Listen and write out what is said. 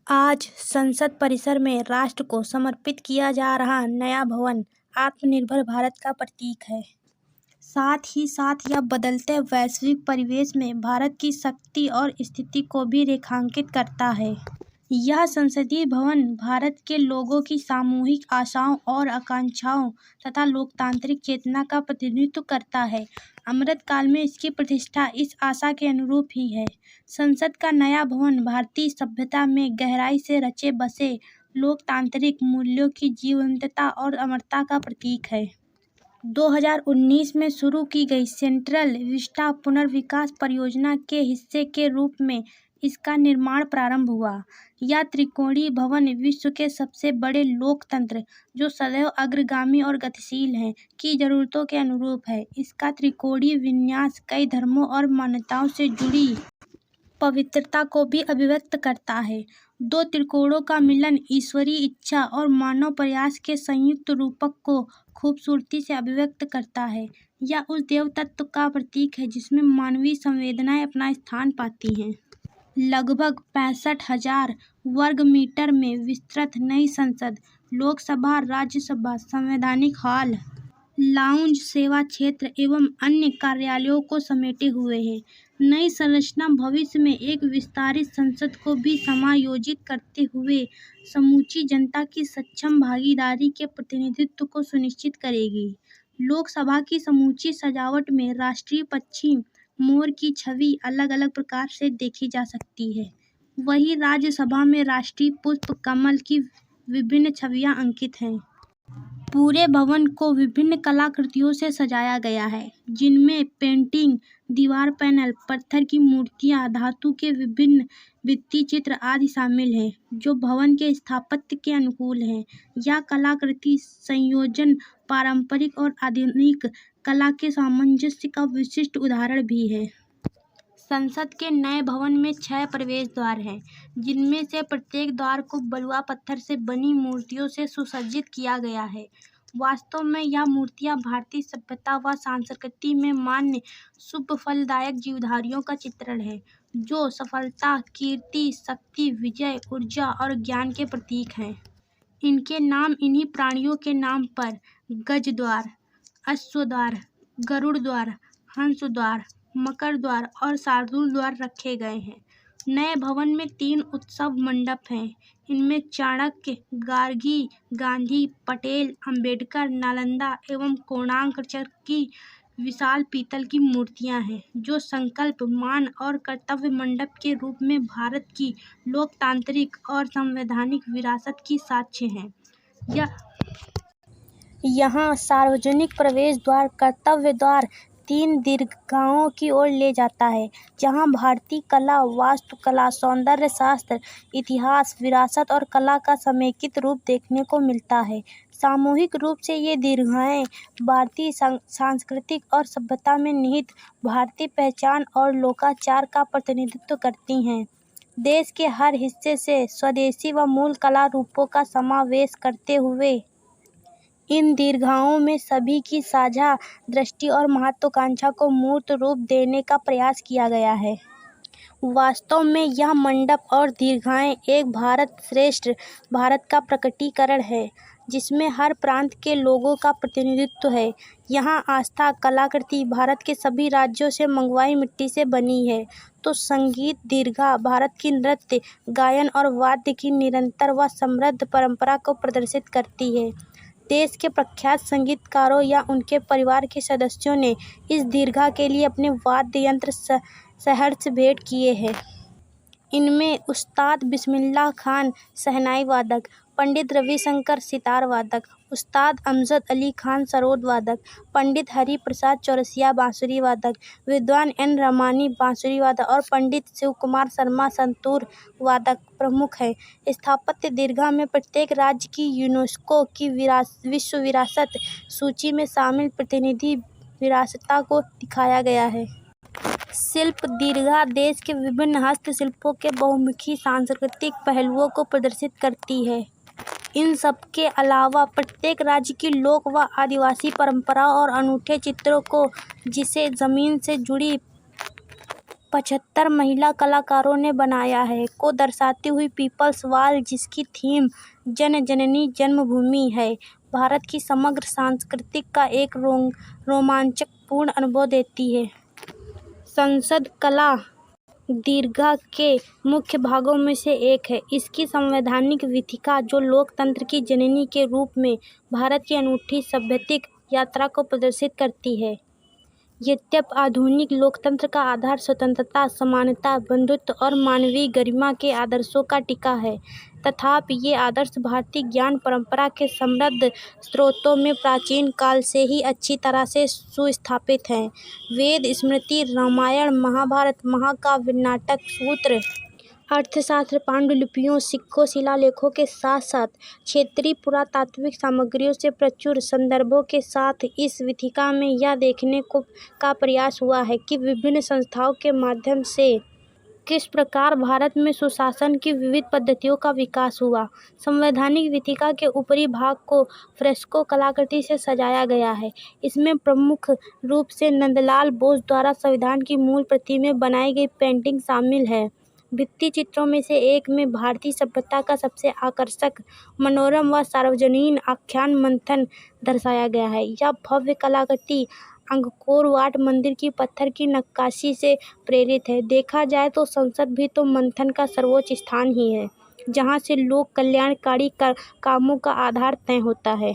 आज संसद परिसर में राष्ट्र को समर्पित किया जा रहा नया भवन आत्मनिर्भर भारत का प्रतीक है। साथ ही साथ यह बदलते वैश्विक परिवेश में भारत की शक्ति और स्थिति को भी रेखांकित करता है। यह संसदीय भवन भारत के लोगों की सामूहिक आशाओं और आकांक्षाओं तथा लोकतांत्रिक चेतना का प्रतिनिधित्व करता है। अमृतकाल में इसकी प्रतिष्ठा इस आशा के अनुरूप ही है। संसद का नया भवन भारतीय सभ्यता में गहराई से रचे बसे लोकतांत्रिक मूल्यों की जीवंतता और अमरता का प्रतीक है। 2019 में शुरू की गई सेंट्रल विस्टा पुनर्विकास परियोजना के हिस्से के रूप में इसका निर्माण प्रारंभ हुआ। यह त्रिकोणीय भवन विश्व के सबसे बड़े लोकतंत्र, जो सदैव अग्रगामी और गतिशील हैं, की जरूरतों के अनुरूप है। इसका त्रिकोणीय विन्यास कई धर्मों और मान्यताओं से जुड़ी पवित्रता को भी अभिव्यक्त करता है। दो त्रिकोणों का मिलन ईश्वरीय इच्छा और मानव प्रयास के संयुक्त रूपक को खूबसूरती से अभिव्यक्त करता है। यह उस देव तत्व का प्रतीक है जिसमें मानवीय संवेदनाएं अपना स्थान पाती हैं। लगभग 65,000 वर्ग मीटर में विस्तृत नई संसद, लोकसभा, राज्यसभा, संवैधानिक हॉल, लाउंज, सेवा क्षेत्र एवं अन्य कार्यालयों को समेटे हुए है। नई संरचना भविष्य में एक विस्तारित संसद को भी समायोजित करते हुए समूची जनता की सक्षम भागीदारी के प्रतिनिधित्व को सुनिश्चित करेगी। लोकसभा की समूची सजावट में राष्ट्रीय पक्षी मोर की छवि अलग अलग प्रकार से देखी जा सकती है। वहीं राज्यसभा में राष्ट्रीय पुष्प कमल की विभिन्न छवियां अंकित हैं। पूरे भवन को विभिन्न कलाकृतियों से सजाया गया है, जिनमें पेंटिंग, दीवार पैनल, पत्थर की मूर्तियां, धातु के विभिन्न भित्ति चित्र आदि शामिल हैं, जो भवन के स्थापत्य के अनुकूल हैं। यह कलाकृति संयोजन पारंपरिक और आधुनिक कला के सामंजस्य का विशिष्ट उदाहरण भी है। संसद के नए भवन में 6 प्रवेश द्वार हैं, जिनमें से प्रत्येक द्वार को बलुआ पत्थर से बनी मूर्तियों से सुसज्जित किया गया है। वास्तव में यह मूर्तियां भारतीय सभ्यता व संस्कृति में मान्य शुभ फलदायक जीवधारियों का चित्रण है, जो सफलता, कीर्ति, शक्ति, विजय, ऊर्जा और ज्ञान के प्रतीक हैं। इनके नाम इन्हीं प्राणियों के नाम पर गज द्वार, अश्व द्वार, गरुड़ द्वार, हंस द्वार, मकर द्वार और शार्दूल द्वार रखे गए हैं। नए भवन में 3 उत्सव मंडप हैं। इनमें चाणक्य, गार्गी, गांधी, पटेल, अंबेडकर, नालंदा एवं कोणार्क की विशाल पीतल की मूर्तियां हैं, जो संकल्प, मान और कर्तव्य मंडप के रूप में भारत की लोकतांत्रिक और संवैधानिक विरासत की साक्ष्य हैं। यहाँ सार्वजनिक प्रवेश द्वार, कर्तव्य द्वार 3 दीर्घाओं की ओर ले जाता है, जहाँ भारतीय कला, वास्तुकला, सौंदर्य शास्त्र, इतिहास, विरासत और कला का समेकित रूप देखने को मिलता है। सामूहिक रूप से ये दीर्घाएं भारतीय सांस्कृतिक और सभ्यता में निहित भारतीय पहचान और लोकाचार का प्रतिनिधित्व करती हैं। देश के हर हिस्से से स्वदेशी व मूल कला रूपों का समावेश करते हुए इन दीर्घाओं में सभी की साझा दृष्टि और महत्वाकांक्षा को मूर्त रूप देने का प्रयास किया गया है। वास्तव में यह मंडप और दीर्घाएं एक भारत श्रेष्ठ भारत का प्रकटीकरण है, जिसमें हर प्रांत के लोगों का प्रतिनिधित्व है। यहाँ आस्था, कलाकृति भारत के सभी राज्यों से मंगवाई मिट्टी से बनी है, तो संगीत दीर्घा भारत की नृत्य, गायन और वाद्य की निरंतर व समृद्ध परंपरा को प्रदर्शित करती है। देश के प्रख्यात संगीतकारों या उनके परिवार के सदस्यों ने इस दीर्घा के लिए अपने वाद्य यंत्र सहर्ष भेंट किए हैं। इनमें उस्ताद बिस्मिल्लाह खान शहनाई वादक, पंडित रविशंकर सितार वादक, उस्ताद अमजद अली खान सरोद वादक, पंडित हरि प्रसाद चौरसिया बांसुरी वादक, विद्वान एन रमानी बांसुरी वादक और पंडित शिव कुमार शर्मा संतूर वादक प्रमुख हैं। स्थापत्य दीर्घा में प्रत्येक राज्य की यूनेस्को की विश्व विरासत सूची में शामिल प्रतिनिधि विरासतों को दिखाया गया है। शिल्प दीर्घा देश के विभिन्न हस्तशिल्पों के बहुमुखी सांस्कृतिक पहलुओं को प्रदर्शित करती है। इन सब के अलावा प्रत्येक राज्य की लोक व आदिवासी परंपराओं और अनूठे चित्रों को, जिसे जमीन से जुड़ी 75 महिला कलाकारों ने बनाया है को दर्शाती हुई पीपल्स वॉल, जिसकी थीम जन जननी जन्मभूमि है, भारत की समग्र सांस्कृतिक का एक रोमांचकपूर्ण अनुभव देती है। संसद कला दीर्घा के मुख्य भागों में से एक है। इसकी संवैधानिक विथिका, जो लोकतंत्र की जननी के रूप में भारत की अनूठी सभ्यतिक यात्रा को प्रदर्शित करती है। यद्यपि आधुनिक लोकतंत्र का आधार स्वतंत्रता, समानता, बंधुत्व और मानवीय गरिमा के आदर्शों का टिका है, तथापि ये आदर्श भारतीय ज्ञान परंपरा के समृद्ध स्रोतों में प्राचीन काल से ही अच्छी तरह से सुस्थापित हैं। वेद, स्मृति, रामायण, महाभारत, महाकाव्य, नाटक, सूत्र, अर्थशास्त्र, पांडुलिपियों, सिक्कों, शिलालेखों के साथ साथ क्षेत्रीय पुरातात्विक सामग्रियों से प्रचुर संदर्भों के साथ इस विथिका में यह देखने का प्रयास हुआ है कि विभिन्न संस्थाओं के माध्यम से किस प्रकार भारत में सुशासन की विविध पद्धतियों का विकास हुआ। संवैधानिक विथिका के ऊपरी भाग को फ्रेस्को कलाकृति से सजाया गया है। इसमें प्रमुख रूप से नंदलाल बोस द्वारा संविधान की मूल प्रति में बनाई गई पेंटिंग शामिल है। भित्ति चित्रों में से एक में भारतीय सभ्यता का सबसे आकर्षक, मनोरम व सार्वजनीन आख्यान मंथन दर्शाया गया है। यह भव्य कलाकृति अंगकोर वाट मंदिर की पत्थर की नक्काशी से प्रेरित है। देखा जाए तो संसद भी तो मंथन का सर्वोच्च स्थान ही है, जहाँ से लोक कल्याणकारी कामों का आधार तय होता है।